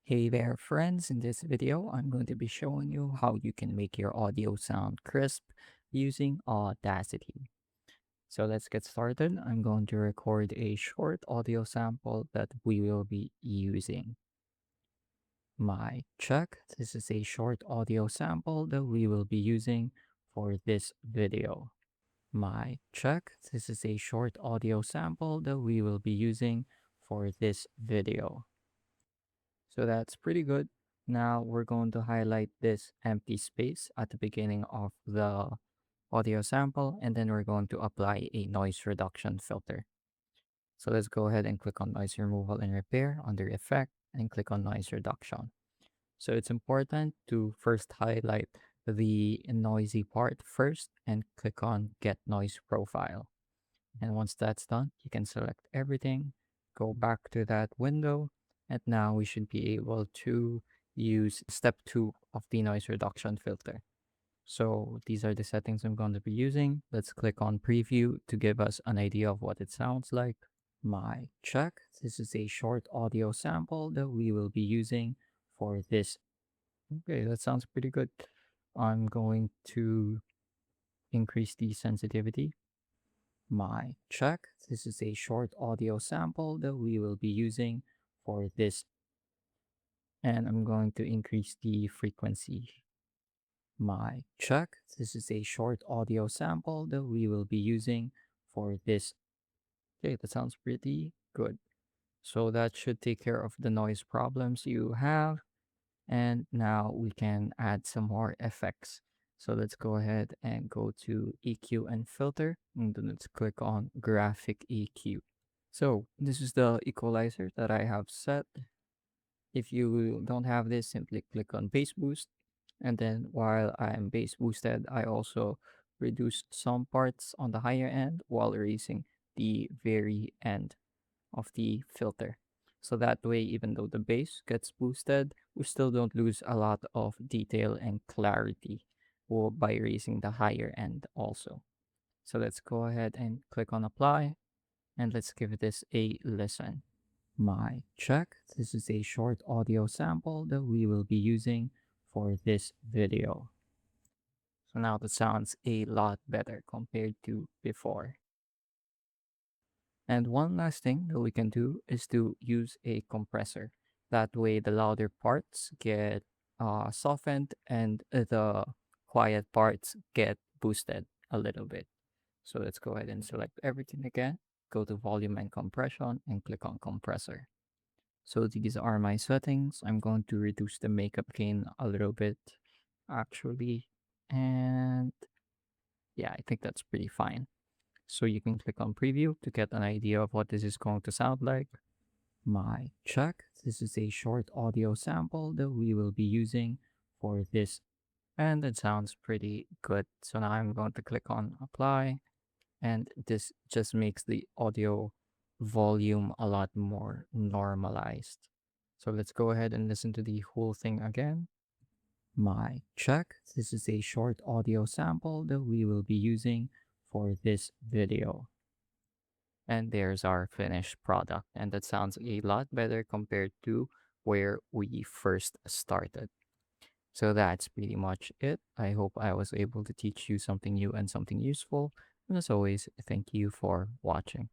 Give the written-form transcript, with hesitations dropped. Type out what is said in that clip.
Hey there, friends. In this video, I'm going to be showing you how you can make your audio sound crisp using Audacity. So let's get started. I'm going to record a short audio sample that we will be using. My check. This is a short audio sample that we will be using for this video. My check. This is a short audio sample that we will be using for this video. So that's pretty good. Now we're going to highlight this empty space at the beginning of the audio sample, and then we're going to apply a noise reduction filter. So let's go ahead and click on noise removal and repair under effect and click on noise reduction. So it's important to first highlight the noisy part first and click on get noise profile. And once that's done, you can select everything, go back to that window, and now we should be able to use step 2 of the noise reduction filter. So these are the settings I'm going to be using. Let's click on preview to give us an idea of what it sounds like. My check. This is a short audio sample that we will be using for this. Okay, that sounds pretty good. I'm going to increase the sensitivity. My check. This is a short audio sample that we will be using for this, and I'm going to increase the frequency. My check. This is a short audio sample that we will be using for this. Okay, that sounds pretty good. So that should take care of the noise problems you have. And now we can add some more effects. So let's go ahead and go to EQ and filter, and then let's click on graphic EQ. So this is the equalizer that I have set. If you don't have this, simply click on bass boost. And then while I'm bass boosted, I also reduced some parts on the higher end while raising the very end of the filter. So that way, even though the bass gets boosted, we still don't lose a lot of detail and clarity by raising the higher end also. So let's go ahead and click on apply, and let's give this a listen. My check. This is a short audio sample that we will be using for this video. So now the sounds a lot better compared to before. And one last thing that we can do is to use a compressor. That way, the louder parts get softened and the quiet parts get boosted a little bit. So let's go ahead and select everything again. Go to volume and compression and click on compressor. So these are my settings. I'm going to reduce the makeup gain a little bit actually. And yeah, I think that's pretty fine. So you can click on preview to get an idea of what this is going to sound like. My check. This is a short audio sample that we will be using for this. And it sounds pretty good. So now I'm going to click on apply. And this just makes the audio volume a lot more normalized. So let's go ahead and listen to the whole thing again. My check. This is a short audio sample that we will be using for this video. And there's our finished product. And that sounds a lot better compared to where we first started. So that's pretty much it. I hope I was able to teach you something new and something useful. And as always, thank you for watching.